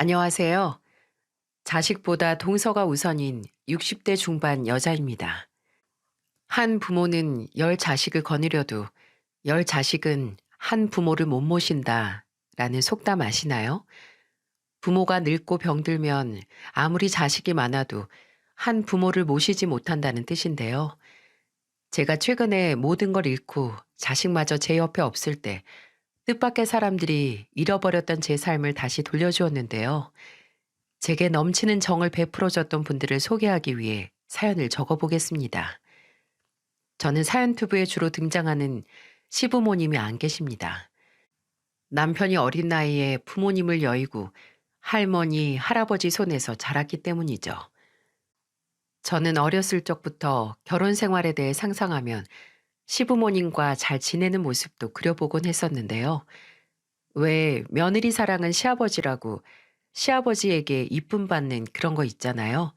안녕하세요. 자식보다 동서가 우선인 60대 중반 여자입니다. 한 부모는 열 자식을 거느려도 열 자식은 한 부모를 못 모신다 라는 속담 아시나요? 부모가 늙고 병들면 아무리 자식이 많아도 한 부모를 모시지 못한다는 뜻인데요. 제가 최근에 모든 걸 잃고 자식마저 제 옆에 없을 때 뜻밖의 사람들이 잃어버렸던 제 삶을 다시 돌려주었는데요. 제게 넘치는 정을 베풀어줬던 분들을 소개하기 위해 사연을 적어보겠습니다. 저는 사연투브에 주로 등장하는 시부모님이 안 계십니다. 남편이 어린 나이에 부모님을 여의고 할머니, 할아버지 손에서 자랐기 때문이죠. 저는 어렸을 적부터 결혼 생활에 대해 상상하면 시부모님과 잘 지내는 모습도 그려보곤 했었는데요. 왜 며느리 사랑은 시아버지라고 시아버지에게 이쁨 받는 그런 거 있잖아요.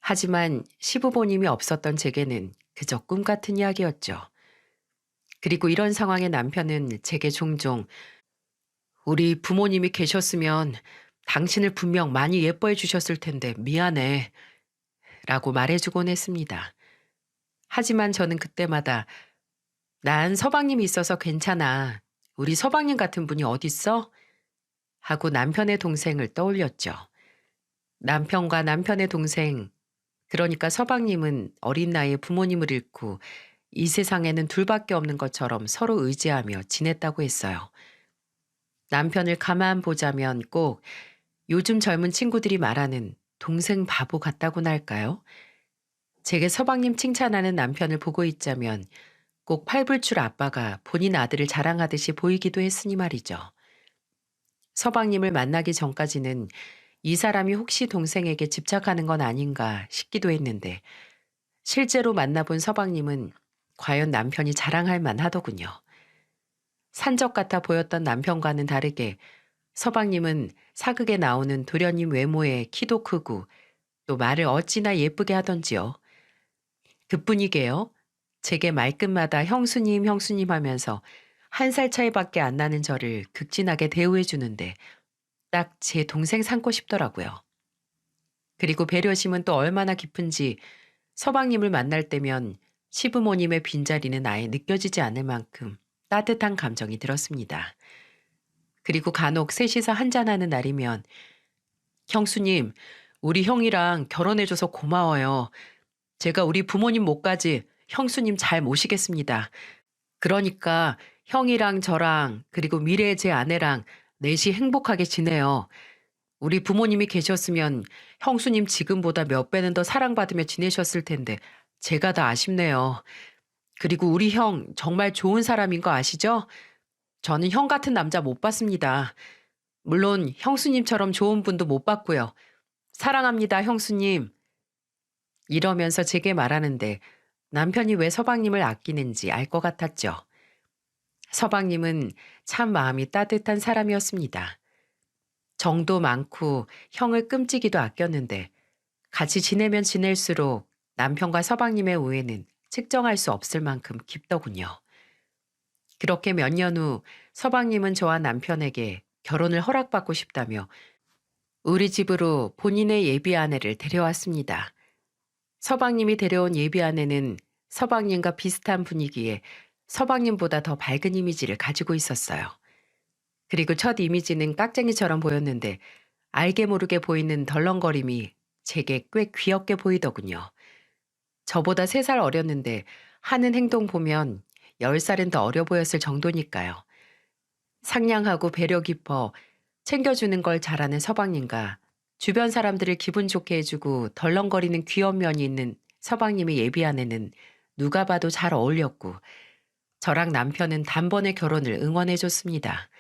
하지만 시부모님이 없었던 제게는 그저 꿈 같은 이야기였죠. 그리고 이런 상황의 남편은 제게 종종 우리 부모님이 계셨으면 당신을 분명 많이 예뻐해 주셨을 텐데 미안해 라고 말해주곤 했습니다. 하지만 저는 그때마다 난 서방님이 있어서 괜찮아. 우리 서방님 같은 분이 어딨어? 하고 남편의 동생을 떠올렸죠. 남편과 남편의 동생, 그러니까 서방님은 어린 나이에 부모님을 잃고 이 세상에는 둘밖에 없는 것처럼 서로 의지하며 지냈다고 했어요. 남편을 가만 보자면 꼭 요즘 젊은 친구들이 말하는 동생 바보 같다고나 할까요? 제게 서방님 칭찬하는 남편을 보고 있자면 꼭 팔불출 아빠가 본인 아들을 자랑하듯이 보이기도 했으니 말이죠. 서방님을 만나기 전까지는 이 사람이 혹시 동생에게 집착하는 건 아닌가 싶기도 했는데 실제로 만나본 서방님은 과연 남편이 자랑할 만하더군요. 산적 같아 보였던 남편과는 다르게 서방님은 사극에 나오는 도련님 외모에 키도 크고 또 말을 어찌나 예쁘게 하던지요. 그뿐이게요. 제게 말끝마다 형수님 형수님 하면서 한 살 차이밖에 안 나는 저를 극진하게 대우해 주는데 딱 제 동생 삼고 싶더라고요. 그리고 배려심은 또 얼마나 깊은지 서방님을 만날 때면 시부모님의 빈자리는 아예 느껴지지 않을 만큼 따뜻한 감정이 들었습니다. 그리고 간혹 셋이서 한잔하는 날이면 형수님, 우리 형이랑 결혼해줘서 고마워요. 제가 우리 부모님 몫까지 형수님 잘 모시겠습니다. 그러니까 형이랑 저랑 그리고 미래의 제 아내랑 넷이 행복하게 지내요. 우리 부모님이 계셨으면 형수님 지금보다 몇 배는 더 사랑받으며 지내셨을 텐데 제가 다 아쉽네요. 그리고 우리 형 정말 좋은 사람인 거 아시죠? 저는 형 같은 남자 못 봤습니다. 물론 형수님처럼 좋은 분도 못 봤고요. 사랑합니다, 형수님. 이러면서 제게 말하는데 남편이 왜 서방님을 아끼는지 알 것 같았죠. 서방님은 참 마음이 따뜻한 사람이었습니다. 정도 많고 형을 끔찍이도 아꼈는데 같이 지내면 지낼수록 남편과 서방님의 우애는 측정할 수 없을 만큼 깊더군요. 그렇게 몇 년 후 서방님은 저와 남편에게 결혼을 허락받고 싶다며 우리 집으로 본인의 예비 아내를 데려왔습니다. 서방님이 데려온 예비 아내는 서방님과 비슷한 분위기에 서방님보다 더 밝은 이미지를 가지고 있었어요. 그리고 첫 이미지는 깍쟁이처럼 보였는데 알게 모르게 보이는 덜렁거림이 제게 꽤 귀엽게 보이더군요. 저보다 3살 어렸는데 하는 행동 보면 10살은 더 어려 보였을 정도니까요. 상냥하고 배려 깊어 챙겨주는 걸 잘하는 서방님과 주변 사람들을 기분 좋게 해주고 덜렁거리는 귀여운 면이 있는 서방님의 예비 아내는 누가 봐도 잘 어울렸고 저랑 남편은 단번에 결혼을 응원해줬습니다.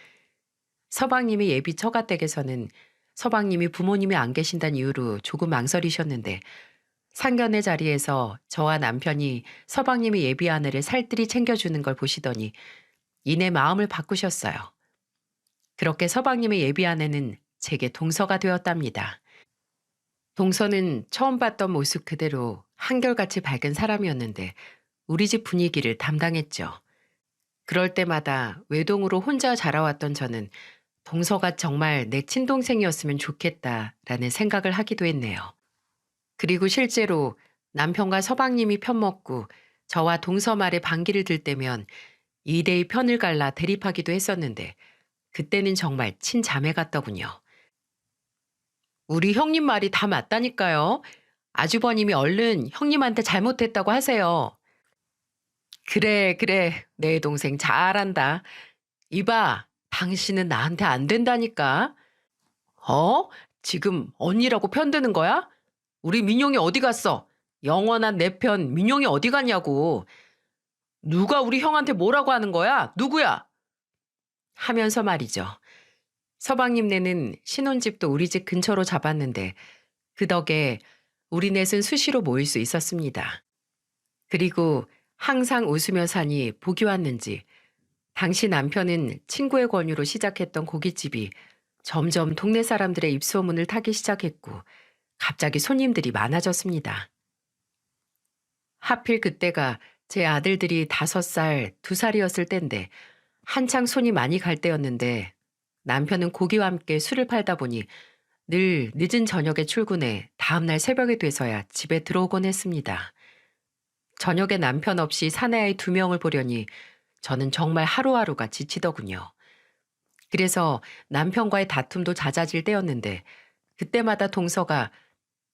서방님의 예비 처가댁에서는 서방님이 부모님이 안 계신다는 이유로 조금 망설이셨는데 상견례 자리에서 저와 남편이 서방님의 예비 아내를 살뜰히 챙겨주는 걸 보시더니 이내 마음을 바꾸셨어요. 그렇게 서방님의 예비 아내는 제게 동서가 되었답니다. 동서는 처음 봤던 모습 그대로 한결같이 밝은 사람이었는데 우리 집 분위기를 담당했죠. 그럴 때마다 외동으로 혼자 자라왔던 저는 동서가 정말 내 친동생이었으면 좋겠다라는 생각을 하기도 했네요. 그리고 실제로 남편과 서방님이 편먹고 저와 동서 말에 반기를 들 때면 2대2 편을 갈라 대립하기도 했었는데 그때는 정말 친자매 같더군요. 우리 형님 말이 다 맞다니까요. 아주버님이 얼른 형님한테 잘못했다고 하세요. 그래, 그래. 내 동생 잘한다. 이봐, 당신은 나한테 안 된다니까. 어? 지금 언니라고 편드는 거야? 우리 민용이 어디 갔어? 영원한 내 편 민용이 어디 갔냐고. 누가 우리 형한테 뭐라고 하는 거야? 누구야? 하면서 말이죠. 서방님네는 신혼집도 우리 집 근처로 잡았는데 그 덕에 우리 넷은 수시로 모일 수 있었습니다. 그리고 항상 웃으며 사니 복이 왔는지 당시 남편은 친구의 권유로 시작했던 고깃집이 점점 동네 사람들의 입소문을 타기 시작했고 갑자기 손님들이 많아졌습니다. 하필 그때가 제 아들들이 5살, 2살이었을 때인데 한창 손이 많이 갈 때였는데 남편은 고기와 함께 술을 팔다 보니 늘 늦은 저녁에 출근해 다음날 새벽이 돼서야 집에 들어오곤 했습니다. 저녁에 남편 없이 사내아이 2명을 보려니 저는 정말 하루하루가 지치더군요. 그래서 남편과의 다툼도 잦아질 때였는데 그때마다 동서가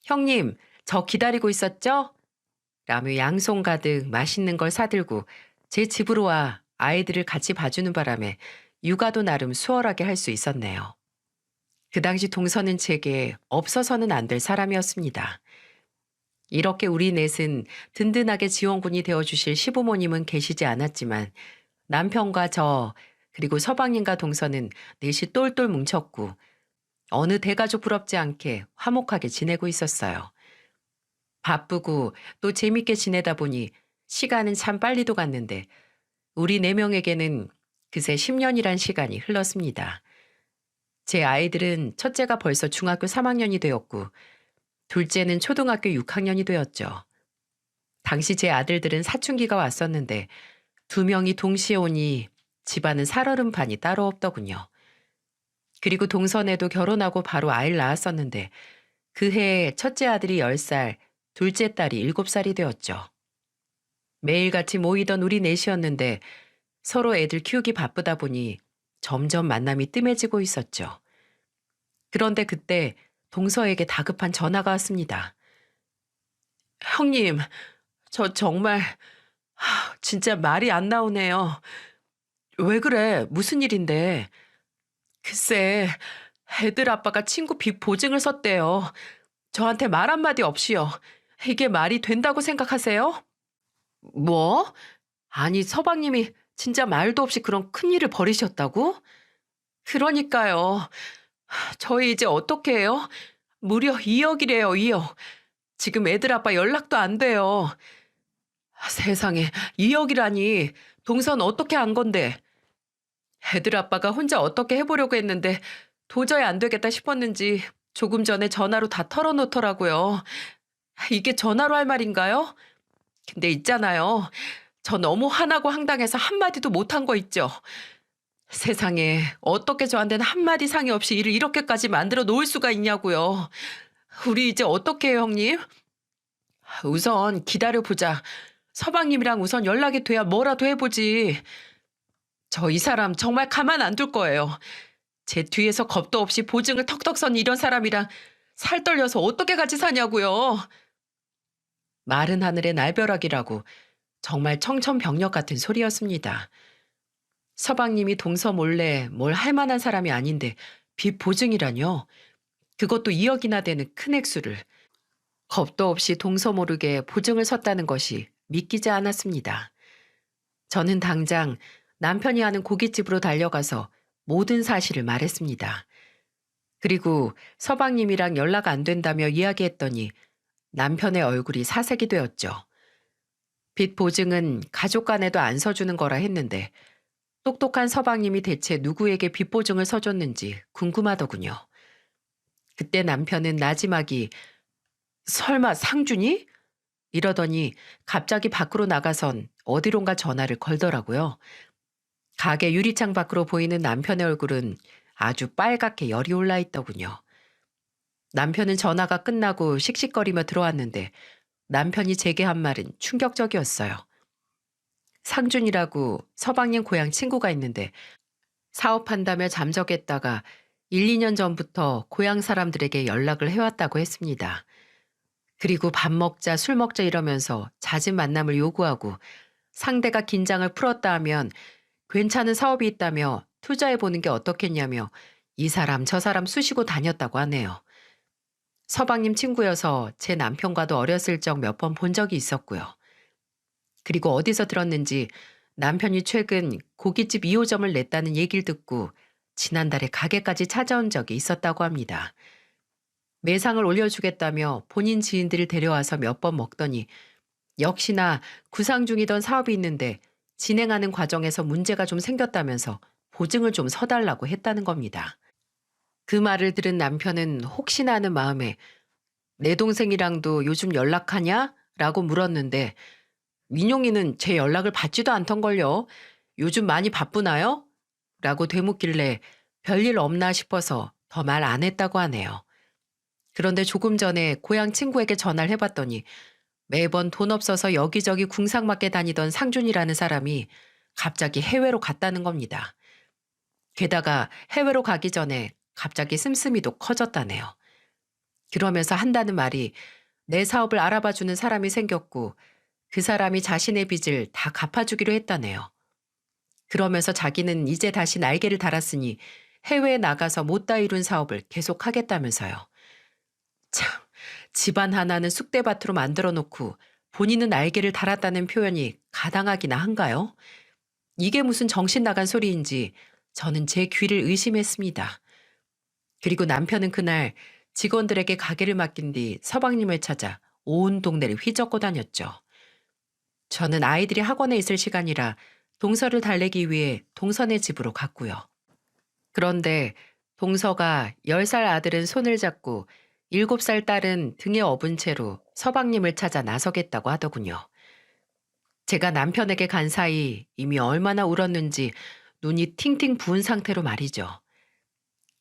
형님, 저 기다리고 있었죠? 라며 양손 가득 맛있는 걸 사들고 제 집으로 와 아이들을 같이 봐주는 바람에 육아도 나름 수월하게 할 수 있었네요. 그 당시 동서는 제게 없어서는 안 될 사람이었습니다. 이렇게 우리 넷은 든든하게 지원군이 되어주실 시부모님은 계시지 않았지만 남편과 저 그리고 서방님과 동서는 넷이 똘똘 뭉쳤고 어느 대가족 부럽지 않게 화목하게 지내고 있었어요. 바쁘고 또 재밌게 지내다 보니 시간은 참 빨리도 갔는데 우리 4명에게는 그새 10년이란 시간이 흘렀습니다. 제 아이들은 첫째가 벌써 중학교 3학년이 되었고 둘째는 초등학교 6학년이 되었죠. 당시 제 아들들은 사춘기가 왔었는데 2명이 동시에 오니 집안은 살얼음판이 따로 없더군요. 그리고 동선에도 결혼하고 바로 아이를 낳았었는데 그 해에 첫째 아들이 10살, 둘째 딸이 7살이 되었죠. 매일같이 모이던 우리 넷이었는데 서로 애들 키우기 바쁘다 보니 점점 만남이 뜸해지고 있었죠. 그런데 그때 동서에게 다급한 전화가 왔습니다. 형님, 저 정말 진짜 말이 안 나오네요. 왜 그래? 무슨 일인데? 글쎄, 애들 아빠가 친구 빚 보증을 섰대요. 저한테 말 한마디 없이요. 이게 말이 된다고 생각하세요? 뭐? 아니, 서방님이 진짜 말도 없이 그런 큰일을 벌이셨다고? 그러니까요. 저희 이제 어떻게 해요? 무려 2억이래요, 2억. 지금 애들 아빠 연락도 안 돼요. 세상에, 2억이라니. 동선 어떻게 안 건데? 애들 아빠가 혼자 어떻게 해보려고 했는데 도저히 안 되겠다 싶었는지 조금 전에 전화로 다 털어놓더라고요. 이게 전화로 할 말인가요? 근데 있잖아요. 저 너무 화나고 황당해서 한마디도 못한 거 있죠. 세상에 어떻게 저한테는 한마디 상의 없이 일을 이렇게까지 만들어 놓을 수가 있냐고요. 우리 이제 어떻게 해요, 형님? 우선 기다려보자. 서방님이랑 우선 연락이 돼야 뭐라도 해보지. 저 이 사람 정말 가만 안 둘 거예요. 제 뒤에서 겁도 없이 보증을 턱턱 선 이런 사람이랑 살 떨려서 어떻게 같이 사냐고요. 마른 하늘의 날벼락이라고 정말 청천벽력 같은 소리였습니다. 서방님이 동서 몰래 뭘 할 만한 사람이 아닌데 빚 보증이라뇨. 그것도 2억이나 되는 큰 액수를. 겁도 없이 동서 모르게 보증을 섰다는 것이 믿기지 않았습니다. 저는 당장 남편이 하는 고깃집으로 달려가서 모든 사실을 말했습니다. 그리고 서방님이랑 연락 안 된다며 이야기했더니 남편의 얼굴이 사색이 되었죠. 빚 보증은 가족 간에도 안 서주는 거라 했는데 똑똑한 서방님이 대체 누구에게 빚 보증을 서줬는지 궁금하더군요. 그때 남편은 나지막이 설마 상준이? 이러더니 갑자기 밖으로 나가선 어디론가 전화를 걸더라고요. 가게 유리창 밖으로 보이는 남편의 얼굴은 아주 빨갛게 열이 올라 있더군요. 남편은 전화가 끝나고 씩씩거리며 들어왔는데 남편이 제게 한 말은 충격적이었어요. 상준이라고 서방님 고향 친구가 있는데 사업한다며 잠적했다가 1, 2년 전부터 고향 사람들에게 연락을 해왔다고 했습니다. 그리고 밥 먹자, 술 먹자 이러면서 잦은 만남을 요구하고 상대가 긴장을 풀었다 하면 괜찮은 사업이 있다며 투자해보는 게 어떻겠냐며 이 사람 저 사람 쑤시고 다녔다고 하네요. 서방님 친구여서 제 남편과도 어렸을 적 몇 번 본 적이 있었고요. 그리고 어디서 들었는지 남편이 최근 고깃집 2호점을 냈다는 얘기를 듣고 지난달에 가게까지 찾아온 적이 있었다고 합니다. 매상을 올려주겠다며 본인 지인들을 데려와서 몇 번 먹더니 역시나 구상 중이던 사업이 있는데 진행하는 과정에서 문제가 좀 생겼다면서 보증을 좀 서달라고 했다는 겁니다. 그 말을 들은 남편은 혹시나 하는 마음에 내 동생이랑도 요즘 연락하냐? 라고 물었는데 민용이는 제 연락을 받지도 않던걸요. 요즘 많이 바쁘나요? 라고 되묻길래 별일 없나 싶어서 더 말 안 했다고 하네요. 그런데 조금 전에 고향 친구에게 전화를 해봤더니 매번 돈 없어서 여기저기 궁상 맞게 다니던 상준이라는 사람이 갑자기 해외로 갔다는 겁니다. 게다가 해외로 가기 전에 갑자기 씀씀이도 커졌다네요. 그러면서 한다는 말이 내 사업을 알아봐주는 사람이 생겼고 그 사람이 자신의 빚을 다 갚아주기로 했다네요. 그러면서 자기는 이제 다시 날개를 달았으니 해외에 나가서 못다 이룬 사업을 계속하겠다면서요. 참, 집안 하나는 쑥대밭으로 만들어 놓고 본인은 날개를 달았다는 표현이 가당하기나 한가요? 이게 무슨 정신 나간 소리인지 저는 제 귀를 의심했습니다. 그리고 남편은 그날 직원들에게 가게를 맡긴 뒤 서방님을 찾아 온 동네를 휘젓고 다녔죠. 저는 아이들이 학원에 있을 시간이라 동서를 달래기 위해 동선의 집으로 갔고요. 그런데 동서가 10살 아들은 손을 잡고 7살 딸은 등에 업은 채로 서방님을 찾아 나서겠다고 하더군요. 제가 남편에게 간 사이 이미 얼마나 울었는지 눈이 팅팅 부은 상태로 말이죠.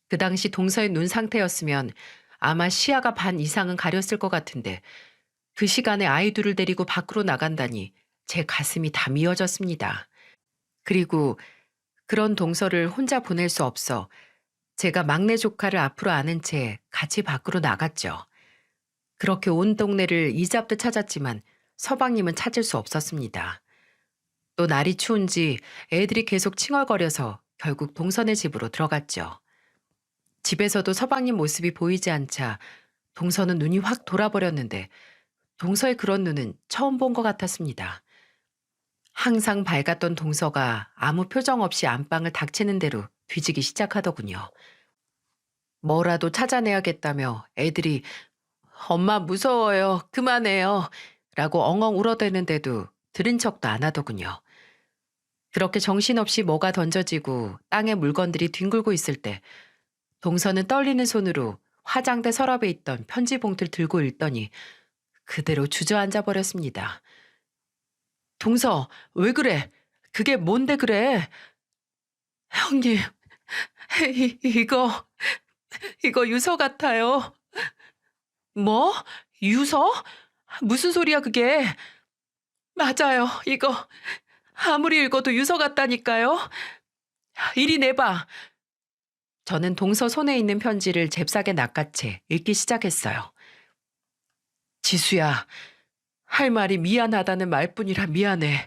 그 당시 동서의 눈 상태였으면 아마 시야가 반 이상은 가렸을 것 같은데 그 시간에 아이들을 데리고 밖으로 나간다니 제 가슴이 다 미어졌습니다. 그리고 그런 동서를 혼자 보낼 수 없어 제가 막내 조카를 앞으로 안은 채 같이 밖으로 나갔죠. 그렇게 온 동네를 이잡듯 찾았지만 서방님은 찾을 수 없었습니다. 또 날이 추운지 애들이 계속 칭얼거려서 결국 동선의 집으로 들어갔죠. 집에서도 서방님 모습이 보이지 않자 동서는 눈이 확 돌아버렸는데 동서의 그런 눈은 처음 본 것 같았습니다. 항상 밝았던 동서가 아무 표정 없이 안방을 닥치는 대로 뒤지기 시작하더군요. 뭐라도 찾아내야겠다며 애들이 엄마 무서워요. 그만해요. 라고 엉엉 울어대는데도 들은 척도 안 하더군요. 그렇게 정신없이 뭐가 던져지고 땅에 물건들이 뒹굴고 있을 때 동서는 떨리는 손으로 화장대 서랍에 있던 편지 봉투를 들고 읽더니 그대로 주저앉아 버렸습니다. 동서, 왜 그래? 그게 뭔데 그래? 형님, 이거 유서 같아요. 뭐? 유서? 무슨 소리야 그게? 맞아요. 이거 아무리 읽어도 유서 같다니까요. 이리 내봐. 저는 동서 손에 있는 편지를 잽싸게 낚아채 읽기 시작했어요. 지수야, 할 말이 미안하다는 말뿐이라 미안해.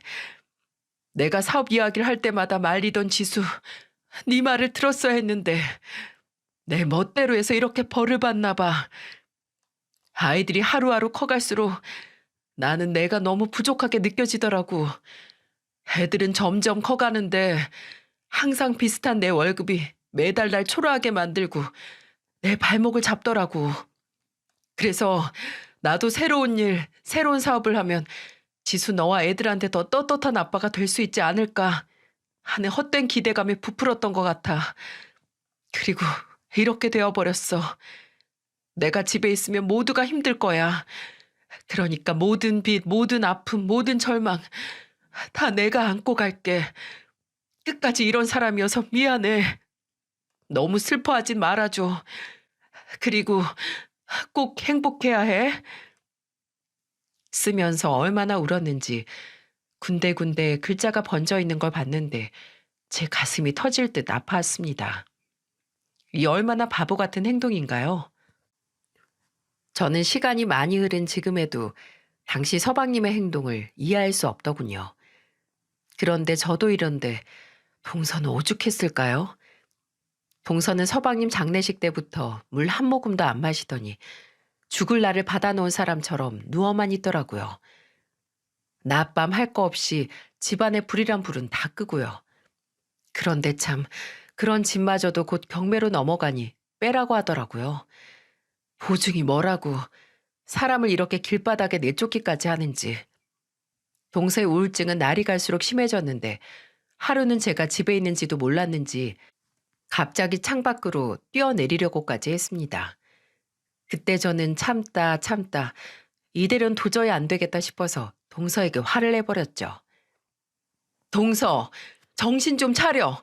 내가 사업 이야기를 할 때마다 말리던 지수, 네 말을 들었어야 했는데 내 멋대로 해서 이렇게 벌을 받나 봐. 아이들이 하루하루 커갈수록 나는 내가 너무 부족하게 느껴지더라고. 애들은 점점 커가는데 항상 비슷한 내 월급이 매달 날 초라하게 만들고 내 발목을 잡더라고. 그래서 나도 새로운 일, 새로운 사업을 하면 지수 너와 애들한테 더 떳떳한 아빠가 될 수 있지 않을까 하는 헛된 기대감에 부풀었던 것 같아. 그리고 이렇게 되어버렸어. 내가 집에 있으면 모두가 힘들 거야. 그러니까 모든 빚, 모든 아픔, 모든 절망 다 내가 안고 갈게. 끝까지 이런 사람이어서 미안해. 너무 슬퍼하진 말아줘. 그리고 꼭 행복해야 해. 쓰면서 얼마나 울었는지 군데군데 글자가 번져 있는 걸 봤는데 제 가슴이 터질 듯 아파했습니다. 이 얼마나 바보 같은 행동인가요? 저는 시간이 많이 흐른 지금에도 당시 서방님의 행동을 이해할 수 없더군요. 그런데 저도 이런데 동서는 오죽했을까요? 동서는 서방님 장례식 때부터 물 한 모금도 안 마시더니 죽을 날을 받아놓은 사람처럼 누워만 있더라고요. 낮밤 할 거 없이 집안의 불이란 불은 다 끄고요. 그런데 참 그런 집마저도 곧 경매로 넘어가니 빼라고 하더라고요. 보증이 뭐라고 사람을 이렇게 길바닥에 내쫓기까지 하는지. 동서의 우울증은 날이 갈수록 심해졌는데 하루는 제가 집에 있는지도 몰랐는지 갑자기 창밖으로 뛰어내리려고까지 했습니다. 그때 저는 참다 참다 이대로는 도저히 안 되겠다 싶어서 동서에게 화를 내버렸죠. 동서, 정신 좀 차려.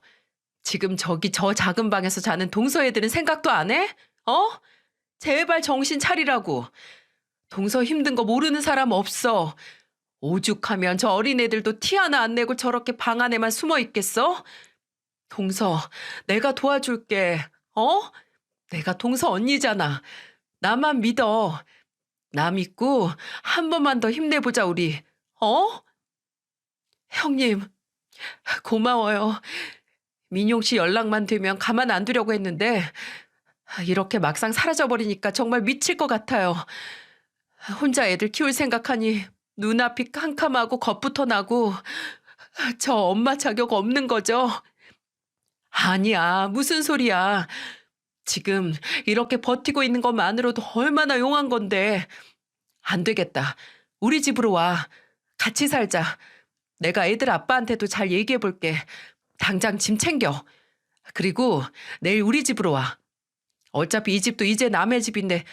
지금 저기 저 작은 방에서 자는 동서 애들은 생각도 안 해? 어? 제발 정신 차리라고. 동서 힘든 거 모르는 사람 없어. 오죽하면 저 어린애들도 티 하나 안 내고 저렇게 방 안에만 숨어 있겠어? 동서, 내가 도와줄게. 어? 내가 동서 언니잖아. 나만 믿어. 나 믿고 한 번만 더 힘내보자 우리. 어? 형님, 고마워요. 민용 씨 연락만 되면 가만 안 두려고 했는데 이렇게 막상 사라져버리니까 정말 미칠 것 같아요. 혼자 애들 키울 생각하니 눈앞이 캄캄하고 겁부터 나고 저 엄마 자격 없는 거죠? 아니야, 무슨 소리야. 지금 이렇게 버티고 있는 것만으로도 얼마나 용한 건데. 안 되겠다. 우리 집으로 와. 같이 살자. 내가 애들 아빠한테도 잘 얘기해 볼게. 당장 짐 챙겨. 그리고 내일 우리 집으로 와. 어차피 이 집도 이제 남의 집인데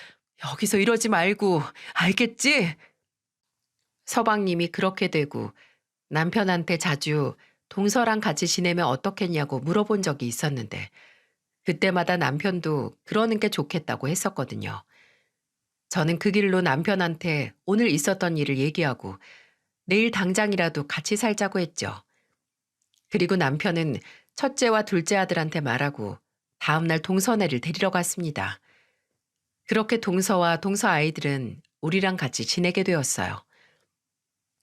여기서 이러지 말고. 알겠지? 서방님이 그렇게 되고 남편한테 자주 동서랑 같이 지내면 어떻겠냐고 물어본 적이 있었는데 그때마다 남편도 그러는 게 좋겠다고 했었거든요. 저는 그 길로 남편한테 오늘 있었던 일을 얘기하고 내일 당장이라도 같이 살자고 했죠. 그리고 남편은 첫째와 둘째 아들한테 말하고 다음날 동서네를 데리러 갔습니다. 그렇게 동서와 동서 아이들은 우리랑 같이 지내게 되었어요.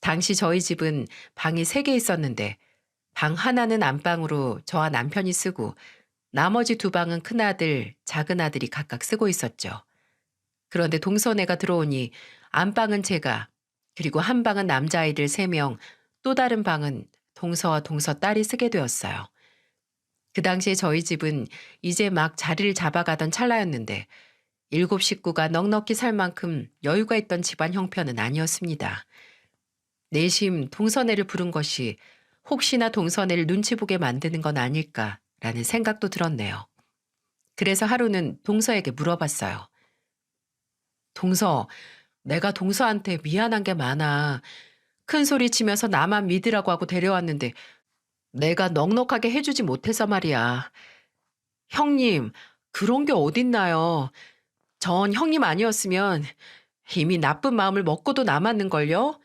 당시 저희 집은 방이 3개 있었는데 방 하나는 안방으로 저와 남편이 쓰고 나머지 2방은 큰아들, 작은아들이 각각 쓰고 있었죠. 그런데 동서네가 들어오니 안방은 제가, 그리고 한 방은 남자아이들 3명, 또 다른 방은 동서와 동서 딸이 쓰게 되었어요. 그 당시에 저희 집은 이제 막 자리를 잡아가던 찰나였는데 7 식구가 넉넉히 살 만큼 여유가 있던 집안 형편은 아니었습니다. 내심 동서네를 부른 것이 혹시나 동서네를 눈치 보게 만드는 건 아닐까라는 생각도 들었네요. 그래서 하루는 동서에게 물어봤어요. 동서, 내가 동서한테 미안한 게 많아. 큰 소리 치면서 나만 믿으라고 하고 데려왔는데 내가 넉넉하게 해주지 못해서 말이야. 형님, 그런 게 어딨나요? 전 형님 아니었으면 이미 나쁜 마음을 먹고도 남았는걸요?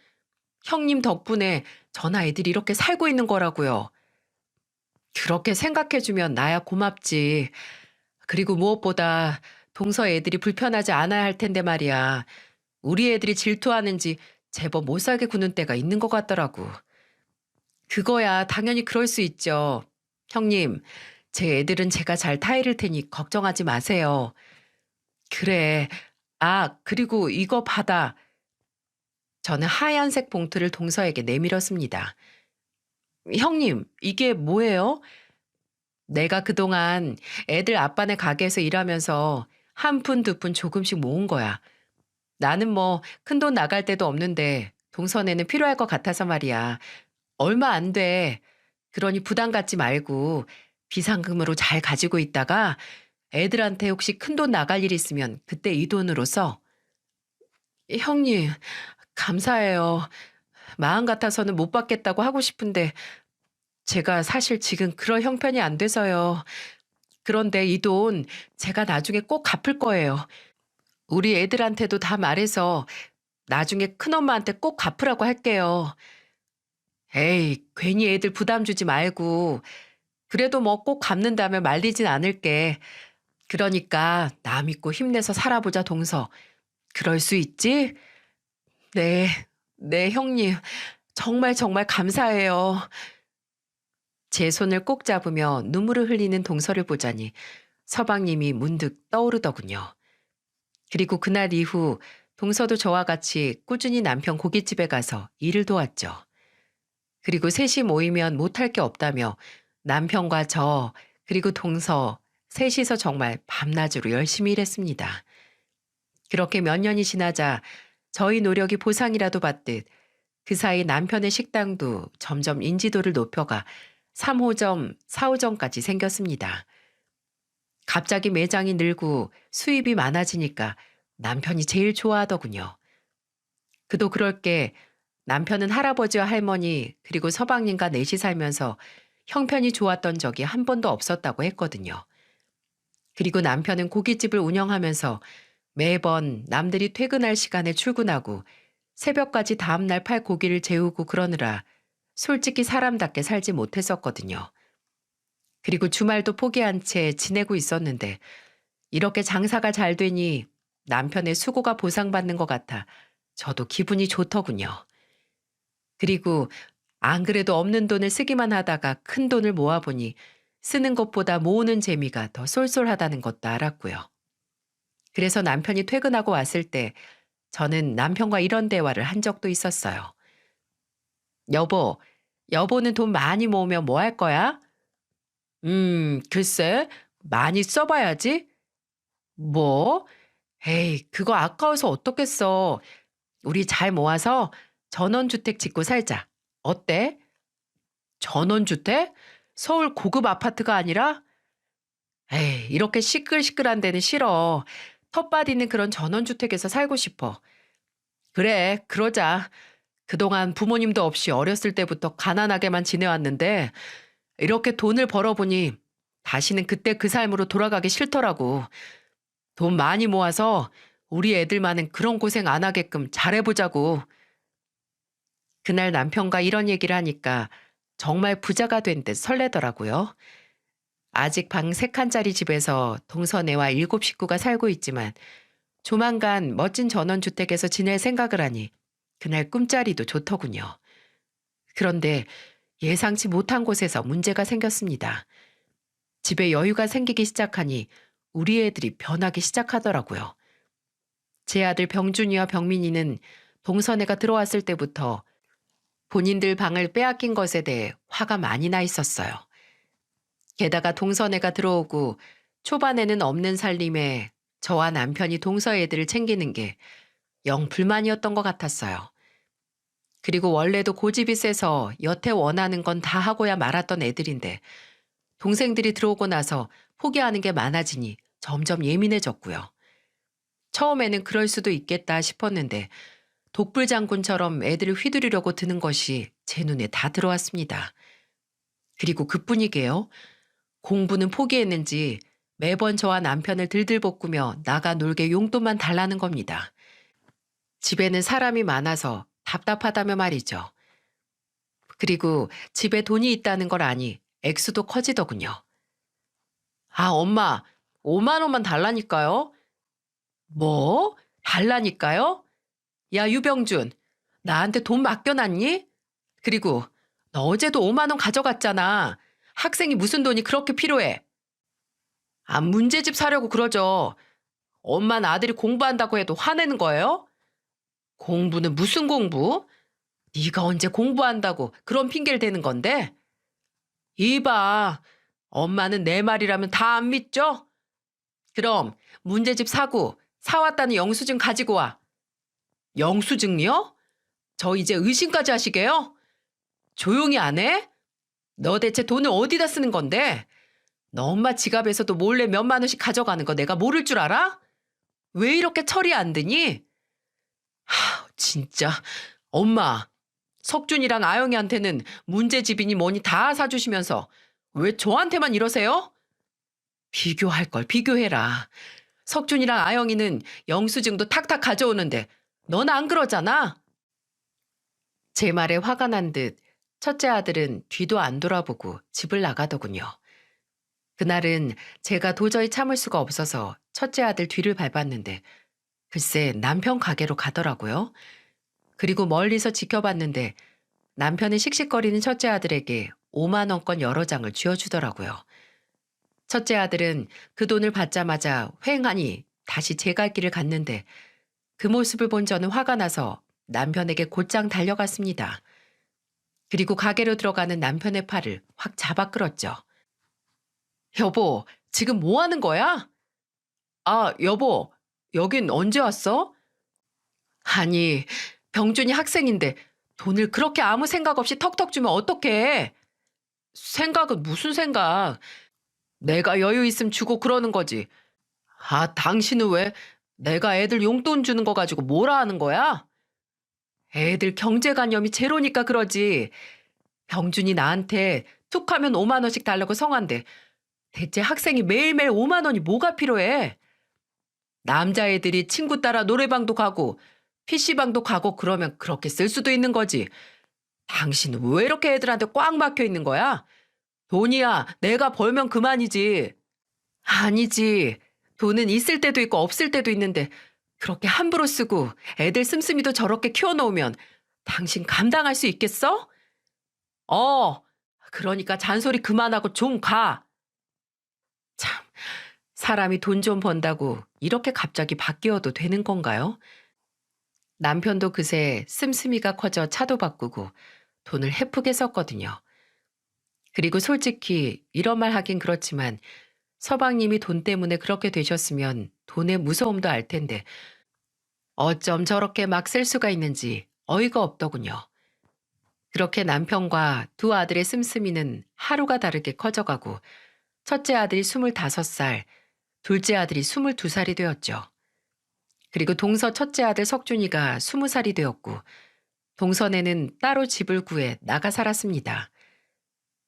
형님 덕분에 저나 애들이 이렇게 살고 있는 거라고요. 그렇게 생각해주면 나야 고맙지. 그리고 무엇보다 동서 애들이 불편하지 않아야 할 텐데 말이야. 우리 애들이 질투하는지 제법 못 살게 구는 때가 있는 것 같더라고. 그거야 당연히 그럴 수 있죠. 형님, 제 애들은 제가 잘 타이를 테니 걱정하지 마세요. 그래. 아, 그리고 이거 받아. 저는 하얀색 봉투를 동서에게 내밀었습니다. 형님, 이게 뭐예요? 내가 그동안 애들 아빠네 가게에서 일하면서 한 푼, 두 푼 조금씩 모은 거야. 나는 뭐 큰 돈 나갈 데도 없는데 동선에는 필요할 것 같아서 말이야. 얼마 안 돼. 그러니 부담 갖지 말고 비상금으로 잘 가지고 있다가 애들한테 혹시 큰 돈 나갈 일 있으면 그때 이 돈으로 써. 형님, 감사해요. 마음 같아서는 못 받겠다고 하고 싶은데 제가 사실 지금 그럴 형편이 안 돼서요. 그런데 이 돈 제가 나중에 꼭 갚을 거예요. 우리 애들한테도 다 말해서 나중에 큰엄마한테 꼭 갚으라고 할게요. 에이, 괜히 애들 부담 주지 말고. 그래도 뭐 꼭 갚는다면 말리진 않을게. 그러니까 나 믿고 힘내서 살아보자, 동서. 그럴 수 있지? 네, 네, 형님. 정말 정말 감사해요. 제 손을 꼭 잡으며 눈물을 흘리는 동서를 보자니 서방님이 문득 떠오르더군요. 그리고 그날 이후 동서도 저와 같이 꾸준히 남편 고깃집에 가서 일을 도왔죠. 그리고 셋이 모이면 못할 게 없다며 남편과 저, 그리고 동서, 셋이서 정말 밤낮으로 열심히 일했습니다. 그렇게 몇 년이 지나자 저희 노력이 보상이라도 받듯 그 사이 남편의 식당도 점점 인지도를 높여가 3호점, 4호점까지 생겼습니다. 갑자기 매장이 늘고 수입이 많아지니까 남편이 제일 좋아하더군요. 그도 그럴 게 남편은 할아버지와 할머니 그리고 서방님과 넷이 살면서 형편이 좋았던 적이 한 번도 없었다고 했거든요. 그리고 남편은 고깃집을 운영하면서 매번 남들이 퇴근할 시간에 출근하고 새벽까지 다음날 팔 고기를 재우고 그러느라 솔직히 사람답게 살지 못했었거든요. 그리고 주말도 포기한 채 지내고 있었는데 이렇게 장사가 잘 되니 남편의 수고가 보상받는 것 같아 저도 기분이 좋더군요. 그리고 안 그래도 없는 돈을 쓰기만 하다가 큰 돈을 모아보니 쓰는 것보다 모으는 재미가 더 쏠쏠하다는 것도 알았고요. 그래서 남편이 퇴근하고 왔을 때 저는 남편과 이런 대화를 한 적도 있었어요. 여보, 여보는 돈 많이 모으면 뭐 할 거야? 글쎄, 많이 써봐야지. 뭐? 에이, 그거 아까워서 어떻겠어. 우리 잘 모아서 전원주택 짓고 살자. 어때? 전원주택? 서울 고급 아파트가 아니라? 에이, 이렇게 시끌시끌한 데는 싫어. 텃밭 있는 그런 전원주택에서 살고 싶어. 그래, 그러자. 그동안 부모님도 없이 어렸을 때부터 가난하게만 지내왔는데 이렇게 돈을 벌어보니 다시는 그때 그 삶으로 돌아가기 싫더라고. 돈 많이 모아서 우리 애들만은 그런 고생 안 하게끔 잘해보자고. 그날 남편과 이런 얘기를 하니까 정말 부자가 된 듯 설레더라고요. 아직 방 3칸짜리 집에서 동서네와 7식구가 살고 있지만 조만간 멋진 전원주택에서 지낼 생각을 하니 그날 꿈자리도 좋더군요. 그런데 예상치 못한 곳에서 문제가 생겼습니다. 집에 여유가 생기기 시작하니 우리 애들이 변하기 시작하더라고요. 제 아들 병준이와 병민이는 동서네가 들어왔을 때부터 본인들 방을 빼앗긴 것에 대해 화가 많이 나 있었어요. 게다가 동서네가 들어오고 초반에는 없는 살림에 저와 남편이 동서 애들을 챙기는 게 영 불만이었던 것 같았어요. 그리고 원래도 고집이 세서 여태 원하는 건 다 하고야 말았던 애들인데 동생들이 들어오고 나서 포기하는 게 많아지니 점점 예민해졌고요. 처음에는 그럴 수도 있겠다 싶었는데 독불장군처럼 애들을 휘두르려고 드는 것이 제 눈에 다 들어왔습니다. 그리고 그뿐이게요. 공부는 포기했는지 매번 저와 남편을 들들볶으며 나가 놀게 용돈만 달라는 겁니다. 집에는 사람이 많아서 답답하다며 말이죠. 그리고 집에 돈이 있다는 걸 아니 액수도 커지더군요. 아, 엄마, 5만 원만 달라니까요. 뭐? 달라니까요? 야, 유병준, 나한테 돈 맡겨놨니? 그리고 너 어제도 5만 원 가져갔잖아. 학생이 무슨 돈이 그렇게 필요해? 아, 문제집 사려고 그러죠. 엄마는 아들이 공부한다고 해도 화내는 거예요? 공부는 무슨 공부? 네가 언제 공부한다고 그런 핑계를 대는 건데? 이봐, 엄마는 내 말이라면 다 안 믿죠? 그럼 문제집 사고 사왔다는 영수증 가지고 와. 영수증이요? 저 이제 의심까지 하시게요? 조용히 안 해? 너 대체 돈을 어디다 쓰는 건데? 너 엄마 지갑에서도 몰래 몇만 원씩 가져가는 거 내가 모를 줄 알아? 왜 이렇게 철이 안 드니? 진짜. 엄마, 석준이랑 아영이한테는 문제집이니 뭐니 다 사주시면서 왜 저한테만 이러세요? 비교할 걸 비교해라. 석준이랑 아영이는 영수증도 탁탁 가져오는데 넌 안 그러잖아. 제 말에 화가 난 듯 첫째 아들은 뒤도 안 돌아보고 집을 나가더군요. 그날은 제가 도저히 참을 수가 없어서 첫째 아들 뒤를 밟았는데 글쎄 남편 가게로 가더라고요. 그리고 멀리서 지켜봤는데 남편은 씩씩거리는 첫째 아들에게 5만 원권 여러 장을 쥐어주더라고요. 첫째 아들은 그 돈을 받자마자 휑하니 다시 제 갈 길을 갔는데 그 모습을 본 저는 화가 나서 남편에게 곧장 달려갔습니다. 그리고 가게로 들어가는 남편의 팔을 확 잡아 끌었죠. 여보, 지금 뭐 하는 거야? 아, 여보, 여긴 언제 왔어? 아니, 병준이 학생인데 돈을 그렇게 아무 생각 없이 턱턱 주면 어떡해? 생각은 무슨 생각? 내가 여유 있음 주고 그러는 거지. 아, 당신은 왜 내가 애들 용돈 주는 거 가지고 뭐라 하는 거야? 애들 경제관념이 제로니까 그러지. 병준이 나한테 툭 하면 5만 원씩 달라고 성한데 대체 학생이 매일매일 5만 원이 뭐가 필요해? 남자애들이 친구 따라 노래방도 가고 PC방도 가고 그러면 그렇게 쓸 수도 있는 거지. 당신은 왜 이렇게 애들한테 꽉 막혀 있는 거야? 돈이야 내가 벌면 그만이지. 아니지. 돈은 있을 때도 있고 없을 때도 있는데 그렇게 함부로 쓰고 애들 씀씀이도 저렇게 키워놓으면 당신 감당할 수 있겠어? 어. 그러니까 잔소리 그만하고 좀 가. 참, 사람이 돈 좀 번다고 이렇게 갑자기 바뀌어도 되는 건가요? 남편도 그새 씀씀이가 커져 차도 바꾸고 돈을 헤프게 썼거든요. 그리고 솔직히 이런 말 하긴 그렇지만 서방님이 돈 때문에 그렇게 되셨으면 돈의 무서움도 알 텐데 어쩜 저렇게 막 쓸 수가 있는지 어이가 없더군요. 그렇게 남편과 두 아들의 씀씀이는 하루가 다르게 커져가고 첫째 아들이 25살, 둘째 아들이 22살이 되었죠. 그리고 동서 첫째 아들 석준이가 20살이 되었고 동선에는 따로 집을 구해 나가 살았습니다.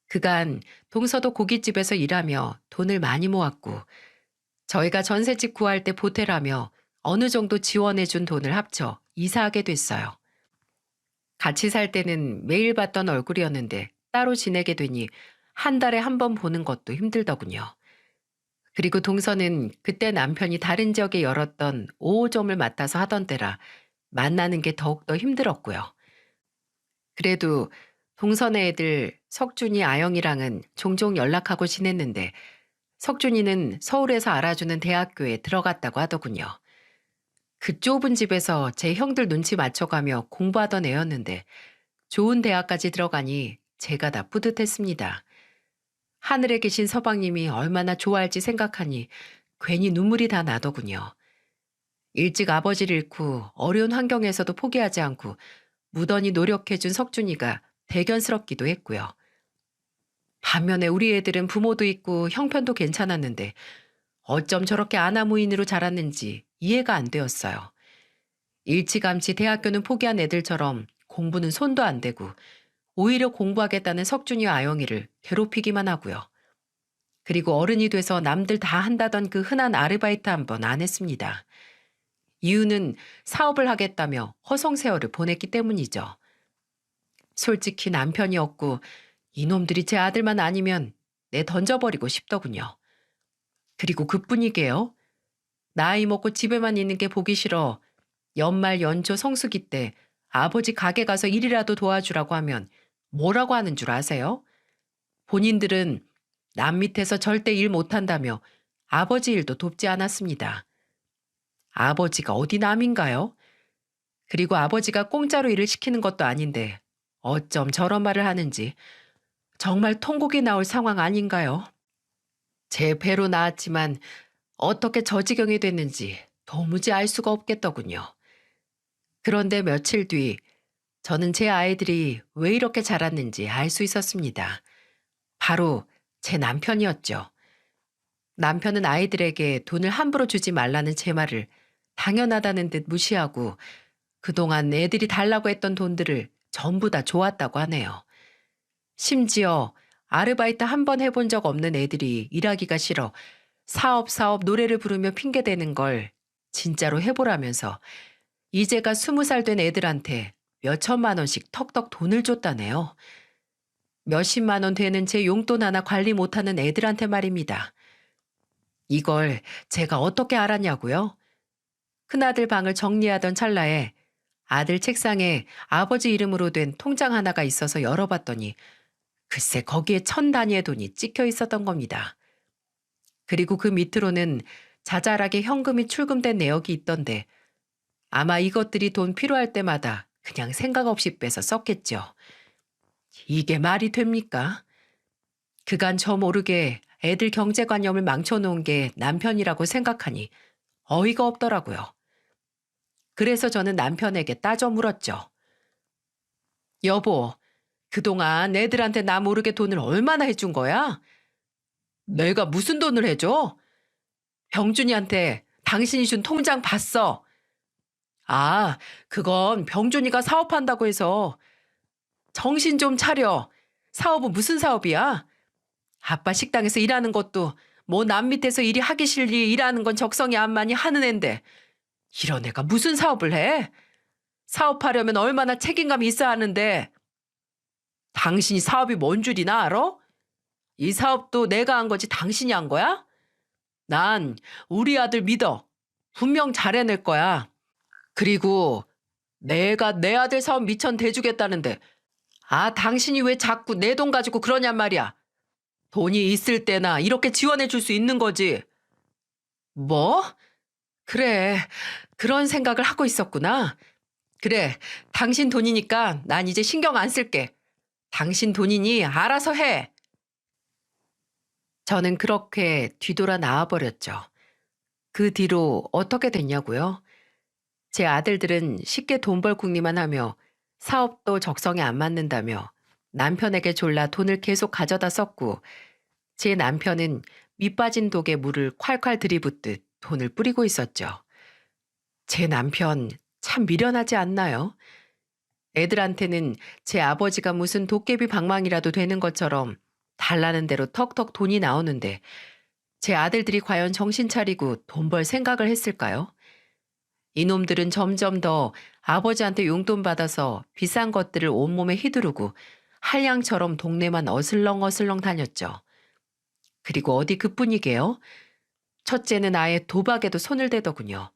그간 동서도 고깃집에서 일하며 돈을 많이 모았고 저희가 전셋집 구할 때 보태라며 어느 정도 지원해준 돈을 합쳐 이사하게 됐어요. 같이 살 때는 매일 봤던 얼굴이었는데 따로 지내게 되니 한 달에 한 번 보는 것도 힘들더군요. 그리고 동서는 그때 남편이 다른 지역에 열었던 5호점을 맡아서 하던 때라 만나는 게 더욱더 힘들었고요. 그래도 동선의 애들 석준이 아영이랑은 종종 연락하고 지냈는데 석준이는 서울에서 알아주는 대학교에 들어갔다고 하더군요. 그 좁은 집에서 제 형들 눈치 맞춰가며 공부하던 애였는데 좋은 대학까지 들어가니 제가 다 뿌듯했습니다. 하늘에 계신 서방님이 얼마나 좋아할지 생각하니 괜히 눈물이 다 나더군요. 일찍 아버지를 잃고 어려운 환경에서도 포기하지 않고 무던히 노력해준 석준이가 대견스럽기도 했고요. 반면에 우리 애들은 부모도 있고 형편도 괜찮았는데 어쩜 저렇게 아나무인으로 자랐는지 이해가 안 되었어요. 일찌감치 대학교는 포기한 애들처럼 공부는 손도 안 대고 오히려 공부하겠다는 석준이와 아영이를 괴롭히기만 하고요. 그리고 어른이 돼서 남들 다 한다던 그 흔한 아르바이트 한 번 안 했습니다. 이유는 사업을 하겠다며 허송세월을 보냈기 때문이죠. 솔직히 남편이 없고 이놈들이 제 아들만 아니면 내 던져버리고 싶더군요. 그리고 그뿐이게요. 나이 먹고 집에만 있는 게 보기 싫어 연말 연초 성수기 때 아버지 가게 가서 일이라도 도와주라고 하면 뭐라고 하는 줄 아세요? 본인들은 남 밑에서 절대 일 못한다며 아버지 일도 돕지 않았습니다. 아버지가 어디 남인가요? 그리고 아버지가 공짜로 일을 시키는 것도 아닌데 어쩜 저런 말을 하는지 정말 통곡이 나올 상황 아닌가요? 제 배로 나왔지만 어떻게 저 지경이 됐는지 도무지 알 수가 없겠더군요. 그런데 며칠 뒤 저는 제 아이들이 왜 이렇게 자랐는지 알 수 있었습니다. 바로 제 남편이었죠. 남편은 아이들에게 돈을 함부로 주지 말라는 제 말을 당연하다는 듯 무시하고 그동안 애들이 달라고 했던 돈들을 전부 다 줘왔다고 하네요. 심지어 아르바이트 한 번 해본 적 없는 애들이 일하기가 싫어 사업 노래를 부르며 핑계대는 걸 진짜로 해보라면서 이제가 20살 된 애들한테 몇천만 원씩 턱턱 돈을 줬다네요. 몇십만 원 되는 제 용돈 하나 관리 못하는 애들한테 말입니다. 이걸 제가 어떻게 알았냐고요? 큰아들 방을 정리하던 찰나에 아들 책상에 아버지 이름으로 된 통장 하나가 있어서 열어봤더니 글쎄 거기에 1,000단위의 돈이 찍혀 있었던 겁니다. 그리고 그 밑으로는 자잘하게 현금이 출금된 내역이 있던데 아마 이것들이 돈 필요할 때마다 그냥 생각 없이 빼서 썼겠죠. 이게 말이 됩니까? 그간 저 모르게 애들 경제관념을 망쳐놓은 게 남편이라고 생각하니 어이가 없더라고요. 그래서 저는 남편에게 따져 물었죠. 여보, 그동안 애들한테 나 모르게 돈을 얼마나 해준 거야? 내가 무슨 돈을 해줘? 병준이한테 당신이 준 통장 봤어. 아, 그건 병준이가 사업한다고 해서. 정신 좀 차려. 사업은 무슨 사업이야? 아빠 식당에서 일하는 것도 뭐 남 밑에서 일이 하기 싫니 일하는 건 적성이 안 많이 하는 앤데 이런 애가 무슨 사업을 해? 사업하려면 얼마나 책임감이 있어야 하는데. 당신이 사업이 뭔 줄이나 알아? 이 사업도 내가 한 거지 당신이 한 거야? 난 우리 아들 믿어. 분명 잘 해낼 거야. 그리고 내가 내 아들 사업 미천 대주겠다는데 당신이 왜 자꾸 내 돈 가지고 그러냔 말이야. 돈이 있을 때나 이렇게 지원해 줄 수 있는 거지. 뭐? 그래, 그런 생각을 하고 있었구나. 그래, 당신 돈이니까 난 이제 신경 안 쓸게. 당신 돈이니 알아서 해. 저는 그렇게 뒤돌아 나와버렸죠. 그 뒤로 어떻게 됐냐고요? 제 아들들은 쉽게 돈 벌 궁리만 하며 사업도 적성에 안 맞는다며 남편에게 졸라 돈을 계속 가져다 썼고 제 남편은 밑빠진 독에 물을 콸콸 들이붓듯 돈을 뿌리고 있었죠. 제 남편 참 미련하지 않나요? 애들한테는 제 아버지가 무슨 도깨비 방망이라도 되는 것처럼 달라는 대로 턱턱 돈이 나오는데 제 아들들이 과연 정신 차리고 돈 벌 생각을 했을까요? 이놈들은 점점 더 아버지한테 용돈 받아서 비싼 것들을 온몸에 휘두르고 한량처럼 동네만 어슬렁어슬렁 다녔죠. 그리고 어디 그뿐이게요. 첫째는 아예 도박에도 손을 대더군요.